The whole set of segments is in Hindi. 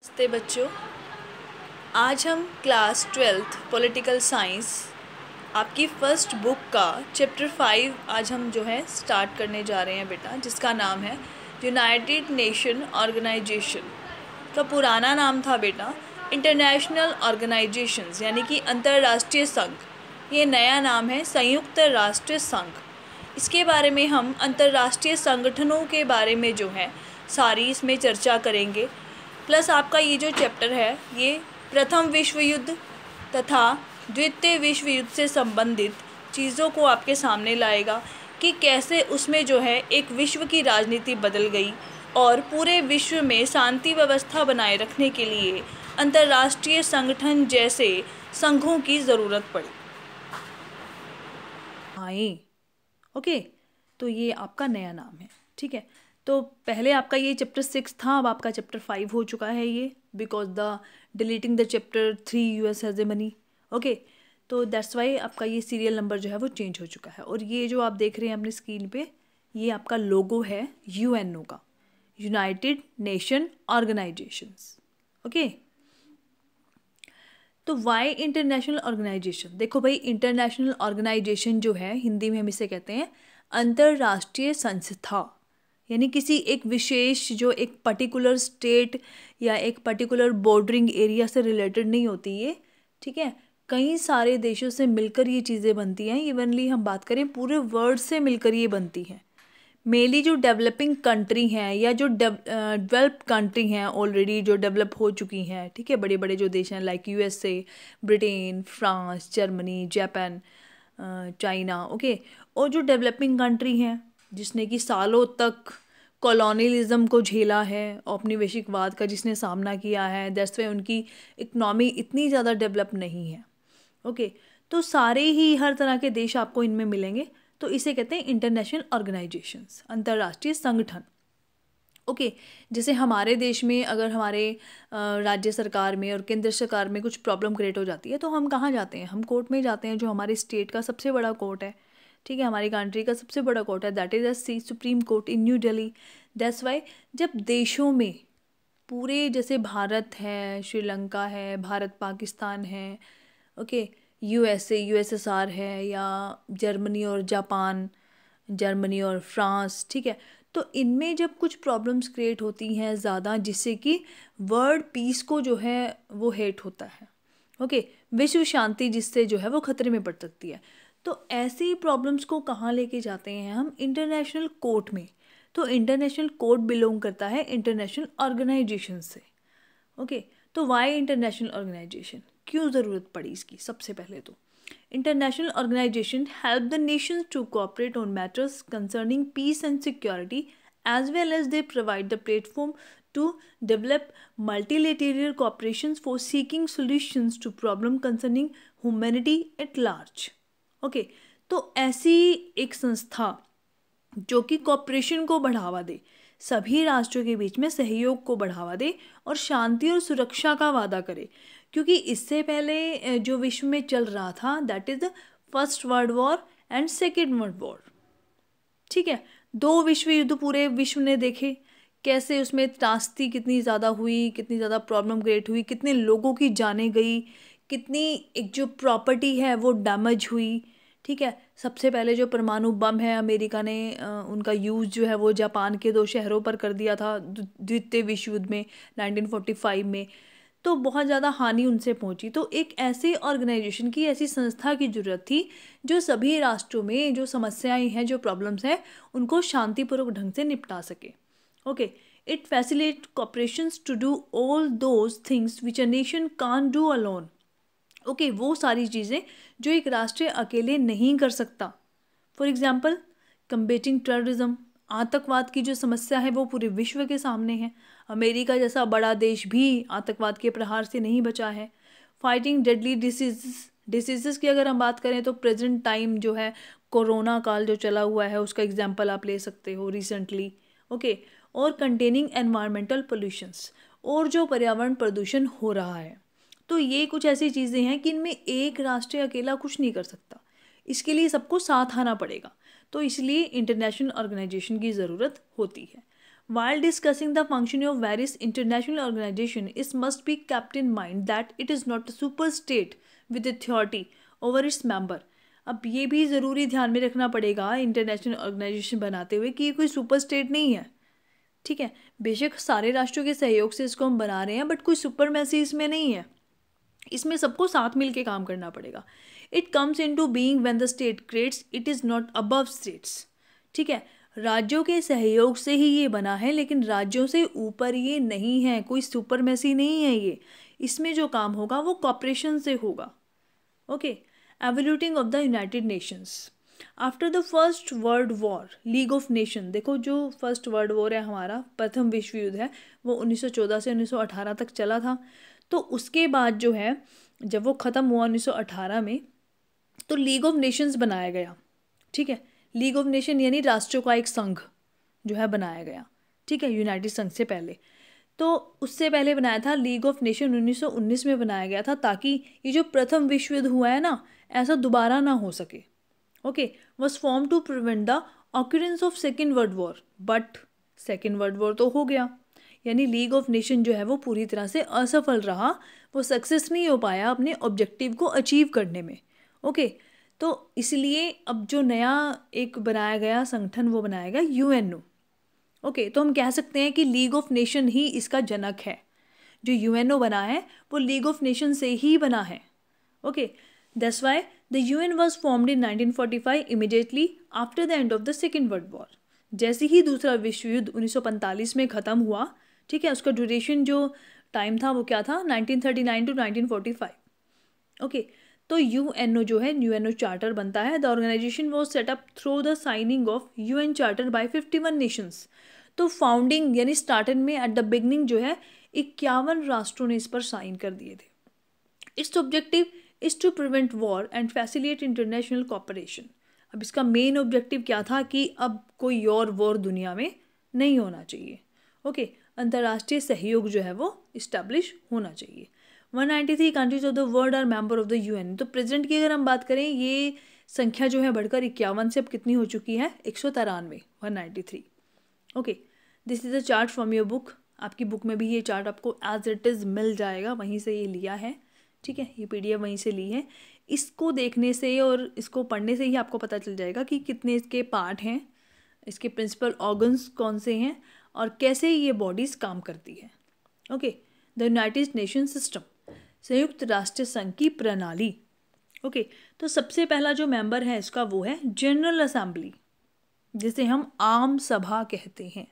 नमस्ते बच्चों। आज हम क्लास 12th पॉलिटिकल साइंस आपकी फर्स्ट बुक का चैप्टर 5 आज हम जो है स्टार्ट करने जा रहे हैं बेटा, जिसका नाम है यूनाइटेड नेशन ऑर्गेनाइजेशन। का पुराना नाम था बेटा इंटरनेशनल ऑर्गेनाइजेशंस, यानी कि अंतर्राष्ट्रीय संघ। ये नया नाम है संयुक्त राष्ट्र संघ। इसके बारे में हम अंतर्राष्ट्रीय संगठनों के बारे में जो है सारी इसमें चर्चा करेंगे। प्लस आपका ये जो चैप्टर है ये प्रथम विश्व युद्ध तथा द्वितीय विश्व युद्ध से संबंधित चीज़ों को आपके सामने लाएगा कि कैसे उसमें जो है एक विश्व की राजनीति बदल गई और पूरे विश्व में शांति व्यवस्था बनाए रखने के लिए अंतर्राष्ट्रीय संगठन जैसे संघों की ज़रूरत पड़ी। ओके, तो ये आपका नया नाम है, ठीक है। तो पहले आपका ये चैप्टर 6 था, अब आपका चैप्टर 5 हो चुका है ये, because the deleting the chapter 3 US hegemony. Okay, तो दैट्स वाई आपका ये सीरियल नंबर जो है वो चेंज हो चुका है। और ये जो आप देख रहे हैं अपनी स्क्रीन पे, ये आपका लोगो है यूएनओ का, यूनाइटेड नेशन ऑर्गेनाइजेशंस। ओके, तो वाई इंटरनेशनल ऑर्गेनाइजेशन? देखो भाई, इंटरनेशनल ऑर्गेनाइजेशन जो है हिंदी में हम इसे कहते हैं अंतर्राष्ट्रीय संस्था, यानी किसी एक विशेष जो एक पर्टिकुलर स्टेट या एक पर्टिकुलर बॉर्डरिंग एरिया से रिलेटेड नहीं होती ये, ठीक है। कई सारे देशों से मिलकर ये चीज़ें बनती हैं। इवनली हम बात करें पूरे वर्ल्ड से मिलकर ये बनती हैं। मेनली जो डेवलपिंग कंट्री हैं या जो डेवलप्ड कंट्री हैं, ऑलरेडी जो डेवलप हो चुकी हैं, ठीक है, बड़े बड़े जो देश हैं like USA, Britain, France, Germany, Japan, China. Okay, और जो डेवलपिंग कंट्री हैं जिसने कि सालों तक कॉलोनियलिज्म को झेला है, औपनिवेशिकवाद का जिसने सामना किया है, दैट्स वाई उनकी इकनॉमी इतनी ज़्यादा डेवलप नहीं है। ओके, तो सारे ही हर तरह के देश आपको इनमें मिलेंगे, तो इसे कहते हैं इंटरनेशनल ऑर्गेनाइजेशंस, अंतर्राष्ट्रीय संगठन। ओके, जैसे हमारे देश में अगर हमारे राज्य सरकार में और केंद्र सरकार में कुछ प्रॉब्लम क्रिएट हो जाती है तो हम कहाँ जाते हैं? हम कोर्ट में जाते हैं, जो हमारे स्टेट का सबसे बड़ा कोर्ट है, ठीक है, हमारी कंट्री का सबसे बड़ा कोर्ट है, that is S C, Supreme Court in New Delhi. That's why जब देशों में पूरे, जैसे भारत है, श्रीलंका है, भारत पाकिस्तान है, ओके, यूएसए, यूएसएसआर है, या जर्मनी और जापान, जर्मनी और फ्रांस, ठीक है, तो इनमें जब कुछ प्रॉब्लम्स क्रिएट होती हैं ज़्यादा, जिससे कि वर्ल्ड पीस को जो है वो हेट होता है, ओके, विश्व शांति जिससे जो है वो खतरे में पड़ सकती है, तो ऐसी प्रॉब्लम्स को कहाँ लेके जाते हैं हम? इंटरनेशनल कोर्ट में। तो इंटरनेशनल कोर्ट बिलोंग करता है इंटरनेशनल ऑर्गेनाइजेशन से। ओके, तो वाई इंटरनेशनल ऑर्गेनाइजेशन? क्यों ज़रूरत पड़ी इसकी? सबसे पहले तो international organisation help the nations to cooperate on matters concerning peace and security, as well as they provide the platform to develop multilateral cooperations for seeking solutions to problem concerning humanity at large. Okay, तो ऐसी एक संस्था जो कि कॉपरेशन को बढ़ावा दे, सभी राष्ट्रों के बीच में सहयोग को बढ़ावा दे और शांति और सुरक्षा का वादा करे, क्योंकि इससे पहले जो विश्व में चल रहा था that is the first world war and second World war, ठीक है। 2 विश्व युद्ध पूरे विश्व ने देखे, कैसे उसमें त्रासदी कितनी ज़्यादा हुई, कितनी ज़्यादा प्रॉब्लम क्रिएट हुई, कितने लोगों की जानें गई, कितनी एक जो प्रॉपर्टी है वो डैमेज हुई, ठीक है। सबसे पहले जो परमाणु बम है अमेरिका ने उनका यूज़ जो है वो जापान के 2 शहरों पर कर दिया था द्वितीय विश्व युद्ध में 1945 में, तो बहुत ज़्यादा हानि उनसे पहुंची। तो एक ऐसे ऑर्गेनाइजेशन की, ऐसी संस्था की ज़रूरत थी जो सभी राष्ट्रों में जो समस्याएं हैं, जो प्रॉब्लम्स हैं, उनको शांतिपूर्वक ढंग से निपटा सके। Okay, it facilitate cooperations to do all those things which a nation can do alone. Okay, वो सारी चीज़ें जो एक राष्ट्र अकेले नहीं कर सकता। फॉर एग्जाम्पल, कम्बेटिंग टेररिज्म, आतंकवाद की जो समस्या है वो पूरे विश्व के सामने है। अमेरिका जैसा बड़ा देश भी आतंकवाद के प्रहार से नहीं बचा है। फाइटिंग डेडली डिसीजेस की अगर हम बात करें तो प्रेजेंट टाइम जो है कोरोना काल जो चला हुआ है उसका एग्जाम्पल आप ले सकते हो रिसेंटली। ओके, और कंटेनिंग एनवायरमेंटल पोल्यूशंस, और जो पर्यावरण प्रदूषण हो रहा है, तो ये कुछ ऐसी चीज़ें हैं कि इनमें एक राष्ट्र अकेला कुछ नहीं कर सकता, इसके लिए सबको साथ आना पड़ेगा। तो इसलिए इंटरनेशनल ऑर्गेनाइजेशन की ज़रूरत होती है। While discussing the functioning of various international organizations, it must be kept in mind that it is not a super state with authority over its member. अब ये भी ज़रूरी ध्यान में रखना पड़ेगा इंटरनेशनल ऑर्गेनाइजेशन बनाते हुए कि ये कोई सुपर स्टेट नहीं है, ठीक है। बेशक सारे राष्ट्रों के सहयोग से इसको हम बना रहे हैं, बट कोई सुपरमेसी इसमें नहीं है, इसमें सबको साथ मिल के काम करना पड़ेगा। It comes into being when the state creates, it is not above states, ठीक है। राज्यों के सहयोग से ही ये बना है, लेकिन राज्यों से ऊपर ये नहीं है, कोई सुपरमेसी नहीं है ये। इसमें जो काम होगा वो कॉपरेशन से होगा। Okay, evolution of the United Nations. After the first world war, league of nation, देखो जो फर्स्ट वर्ल्ड वॉर है हमारा, प्रथम विश्व युद्ध है, वो 1914 से 1918 तक चला था। तो उसके बाद जो है, जब वो ख़त्म हुआ 1918 में, तो लीग ऑफ नेशंस बनाया गया, ठीक है। लीग ऑफ नेशन यानी राष्ट्रों का एक संघ जो है बनाया गया, ठीक है, यूनाइटेड संघ से पहले। तो उससे पहले बनाया था लीग ऑफ नेशन, 1919 में बनाया गया था, ताकि ये जो प्रथम विश्व युद्ध हुआ है ना, ऐसा दोबारा ना हो सके। Okay, was form to prevent the occurrence of Second World War, but Second World War तो हो गया, यानी लीग ऑफ नेशन जो है वो पूरी तरह से असफल रहा, वो सक्सेस नहीं हो पाया अपने ऑब्जेक्टिव को अचीव करने में। ओके, तो इसलिए अब जो नया एक बनाया गया संगठन वो बनाया गया यूएनओ। ओके, तो हम कह सकते हैं कि लीग ऑफ नेशन ही इसका जनक है। जो यूएनओ बना है वो लीग ऑफ नेशन से ही बना है। Okay, that's why the UN was formed in 1945 immediately after the end of the second World war. जैसे ही दूसरा विश्व युद्ध 1945 में ख़त्म हुआ, ठीक है, उसका ड्यूरेशन जो टाइम था वो क्या था, 1939 टू 1945। ओके, तो यूएनओ जो है, यूएनओ चार्टर बनता है। The organisation was set up through the signing of UN charter by 51 nations. तो फाउंडिंग यानी स्टार्टिंग में एट द बिगनिंग जो है 51 राष्ट्रों ने इस पर साइन कर दिए थे। Its objective is to prevent war and facilitate international cooperation. अब इसका मेन ऑब्जेक्टिव क्या था कि अब कोई और वॉर दुनिया में नहीं होना चाहिए। ओके, अंतर्राष्ट्रीय सहयोग जो है वो इस्टेब्लिश होना चाहिए। 193 countries of the world are member of the UN. तो प्रेजेंट की अगर हम बात करें, ये संख्या जो है बढ़कर 51 से अब कितनी हो चुकी है, 193, 193। Okay, this is a chart from your book. आपकी बुक में भी ये चार्ट आपको एज इट इज़ मिल जाएगा, वहीं से ये लिया है, ठीक है, ये पीडीएफ वहीं से ली है। इसको देखने से और इसको पढ़ने से ही आपको पता चल जाएगा कि कितने इसके पार्ट हैं, इसके प्रिंसिपल ऑर्गन्स कौन से हैं और कैसे ये बॉडीज़ काम करती है। Okay, the United nation system, संयुक्त राष्ट्र संघ की प्रणाली। ओके, तो सबसे पहला जो मेंबर है इसका वो है जनरल असेंबली, जिसे हम आम सभा कहते हैं।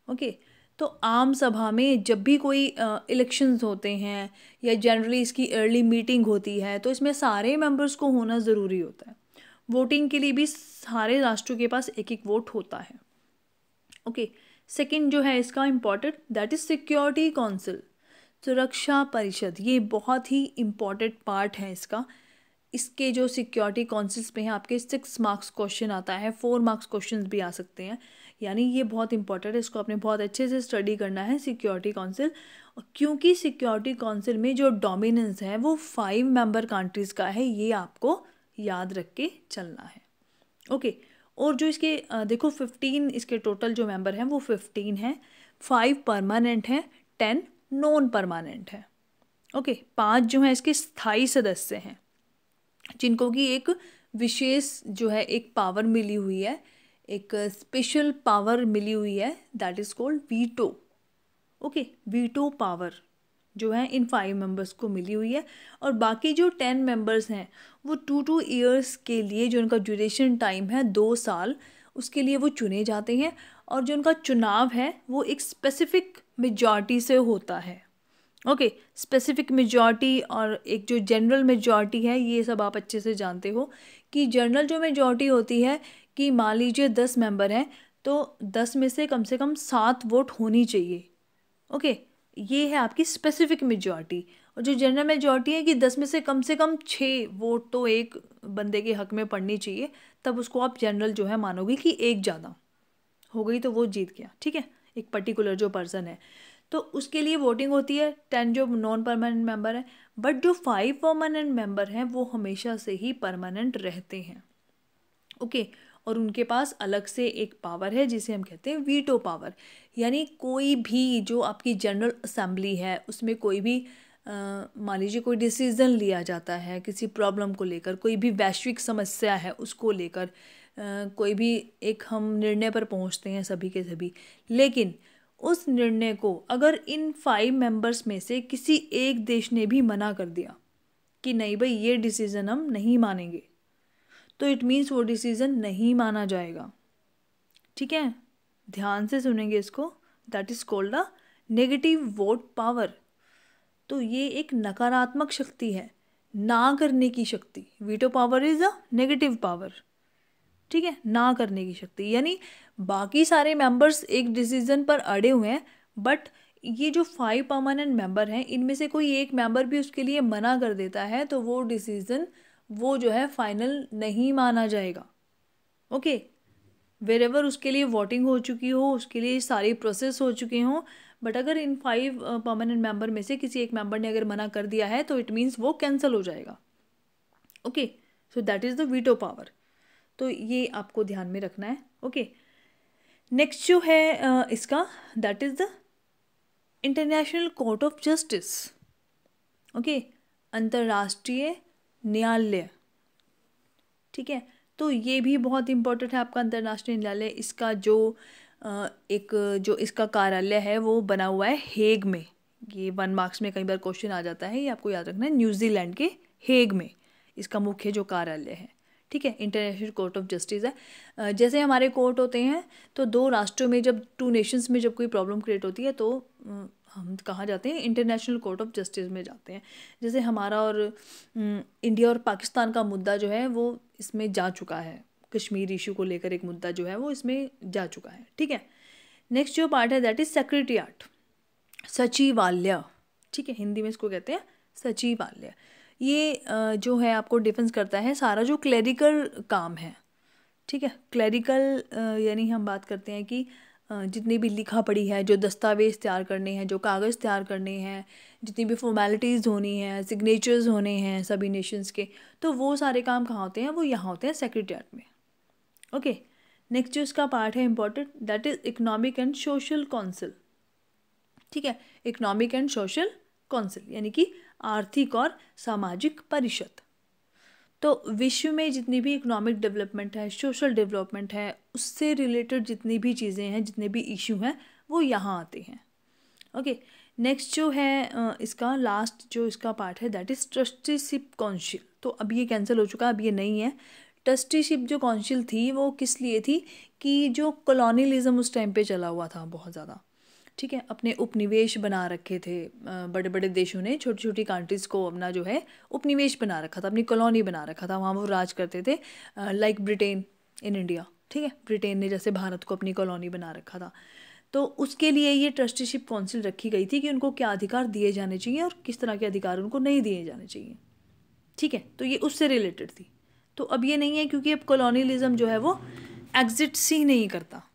ओके, तो आम सभा में जब भी कोई इलेक्शंस होते हैं या जनरली इसकी अर्ली मीटिंग होती है, तो इसमें सारे मेंबर्स को होना ज़रूरी होता है। वोटिंग के लिए भी सारे राष्ट्रों के पास एक एक वोट होता है। ओके, सेकंड जो है इसका important, that is security council, सुरक्षा परिषद। ये बहुत ही इम्पॉर्टेंट पार्ट है इसका। इसके जो सिक्योरिटी काउंसिल्स पे हैं आपके 6 मार्क्स क्वेश्चन आता है, 4 मार्क्स क्वेश्चन भी आ सकते हैं, यानी ये बहुत इंपॉर्टेंट है, इसको आपने बहुत अच्छे से स्टडी करना है सिक्योरिटी काउंसिल। क्योंकि सिक्योरिटी काउंसिल में जो डोमिनेंस है वो 5 मेंबर कंट्रीज़ का है, ये आपको याद रख के चलना है। ओके, और जो इसके देखो 15 इसके टोटल जो मेंबर हैं वो 15 हैं, 5 परमानेंट हैं, 10 नॉन परमानेंट है। ओके, 5 जो है इसके स्थायी सदस्य हैं, जिनको कि एक विशेष जो है एक पावर मिली हुई है, एक स्पेशल पावर मिली हुई है, that is called veto. Okay, veto power जो है इन 5 मेंबर्स को मिली हुई है। और बाकी जो 10 मेंबर्स हैं वो 2 ईयर्स के लिए, जो उनका ड्यूरेशन टाइम है 2 साल, उसके लिए वो चुने जाते हैं। और जो उनका चुनाव है वो एक स्पेसिफिक मेजॉरिटी से होता है। ओके, स्पेसिफिक मेजॉरिटी और एक जो जनरल मेजॉरिटी है, ये सब आप अच्छे से जानते हो कि जनरल जो मेजॉरिटी होती है कि मान लीजिए 10 मेंबर हैं, तो 10 में से कम 7 वोट होनी चाहिए। ओके, ये है आपकी स्पेसिफिक मेजॉरिटी। और जो जनरल मेजॉरिटी है कि 10 में से कम 6 वोट तो एक बंदे के हक में पड़नी चाहिए, तब उसको आप जनरल जो है मानोगे कि एक ज़्यादा हो गई तो वो जीत गया, ठीक है, एक पर्टिकुलर जो पर्सन है। तो उसके लिए वोटिंग होती है। 10 जो नॉन परमानेंट मेंबर है, बट जो 5 परमानेंट मेंबर हैं वो हमेशा से ही परमानेंट रहते हैं। ओके, और उनके पास अलग से एक पावर है जिसे हम कहते हैं वीटो पावर। यानी कोई भी जो आपकी जनरल असेंबली है उसमें कोई भी मान लीजिए कोई डिसीज़न लिया जाता है किसी प्रॉब्लम को लेकर, कोई भी वैश्विक समस्या है उसको लेकर, कोई भी एक हम निर्णय पर पहुंचते हैं सभी के सभी, लेकिन उस निर्णय को अगर इन 5 मेंबर्स में से किसी एक देश ने भी मना कर दिया कि नहीं भाई ये डिसीज़न हम नहीं मानेंगे, तो इट मीन्स वो डिसीज़न नहीं माना जाएगा। ठीक है, ध्यान से सुनेंगे इसको। That is called a negative vote power. तो ये एक नकारात्मक शक्ति है, ना करने की शक्ति। Veto power is a negative power. ठीक है, ना करने की शक्ति, यानी बाकी सारे मेंबर्स एक डिसीजन पर अड़े हुए हैं, बट ये जो 5 परमानेंट मेंबर हैं इनमें से कोई एक मेंबर भी उसके लिए मना कर देता है तो वो डिसीजन वो जो है फाइनल नहीं माना जाएगा। ओके, वेरेवर उसके लिए वोटिंग हो चुकी हो, उसके लिए सारी प्रोसेस हो चुके हों, बट अगर इन 5 परमानेंट मेंबर में से किसी एक मेंबर ने अगर मना कर दिया है तो इट मीन्स वो कैंसिल हो जाएगा। Okay, so that is the veto power. तो ये आपको ध्यान में रखना है। ओके, नेक्स्ट जो है इसका that is the international court of justice. Okay, अंतर्राष्ट्रीय न्यायालय। ठीक है, तो ये भी बहुत इंपॉर्टेंट है आपका अंतर्राष्ट्रीय न्यायालय। इसका जो जो इसका कार्यालय है वो बना हुआ है हेग में। ये 1 मार्क्स में कई बार क्वेश्चन आ जाता है, ये आपको याद रखना है। न्यूजीलैंड के हेग में इसका मुख्य जो कार्यालय है। ठीक है, इंटरनेशनल कोर्ट ऑफ जस्टिस है। जैसे हमारे कोर्ट होते हैं तो 2 राष्ट्रों में जब 2 नेशंस में जब कोई प्रॉब्लम क्रिएट होती है तो हम कहाँ जाते हैं, इंटरनेशनल कोर्ट ऑफ जस्टिस में जाते हैं। जैसे हमारा और इंडिया और पाकिस्तान का मुद्दा जो है वो इसमें जा चुका है, कश्मीर इशू को लेकर एक मुद्दा जो है वो इसमें जा चुका है। ठीक है, नेक्स्ट जो पार्ट है दैट इज़ सेक्रेटेरिएट, सचिवालय। ठीक है, हिंदी में इसको कहते हैं सचिवालय। ये जो है आपको डिफेंस करता है सारा जो क्लरिकल काम है। ठीक है, क्लरिकल यानी हम बात करते हैं कि जितनी भी लिखा पढ़ी है, जो दस्तावेज़ तैयार करने हैं, जो कागज़ तैयार करने हैं, जितनी भी फॉर्मेलिटीज़ होनी हैं, सिग्नेचर्स होने हैं सभी नेशंस के, तो वो सारे काम कहाँ होते हैं, वो यहाँ होते हैं सेक्रेटेरिएट में। ओके, नेक्स्ट जो इसका पार्ट है important that is economic and social council. ठीक है, इकोनॉमिक एंड सोशल काउंसिल यानी कि आर्थिक और सामाजिक परिषद। तो विश्व में जितनी भी इकोनॉमिक डेवलपमेंट है, सोशल डेवलपमेंट है, उससे रिलेटेड जितनी भी चीज़ें हैं, जितने भी इशू हैं, वो यहाँ आते हैं। ओके, नेक्स्ट जो है इसका लास्ट जो इसका पार्ट है दैट इज़ ट्रस्टीशिप काउंसिल। तो अब ये कैंसिल हो चुका है, अब ये नहीं है। ट्रस्टीशिप जो काउंसिल थी वो किस लिए थी कि जो कॉलोनियलिज्म उस टाइम पे चला हुआ था बहुत ज़्यादा। ठीक है, अपने उपनिवेश बना रखे थे बड़े बड़े देशों ने, छोटी छोटी कंट्रीज़ को अपना जो है उपनिवेश बना रखा था, अपनी कॉलोनी बना रखा था, वहाँ वो राज करते थे, लाइक ब्रिटेन इन इंडिया। ठीक है, ब्रिटेन ने जैसे भारत को अपनी कॉलोनी बना रखा था, तो उसके लिए ये ट्रस्टीशिप काउंसिल रखी गई थी कि उनको क्या अधिकार दिए जाने चाहिए और किस तरह के अधिकार उनको नहीं दिए जाने चाहिए। ठीक है, तो ये उससे रिलेटेड थी। तो अब ये नहीं है क्योंकि अब कॉलोनियलिज्म जो है वो एग्जिस्ट ही नहीं करता।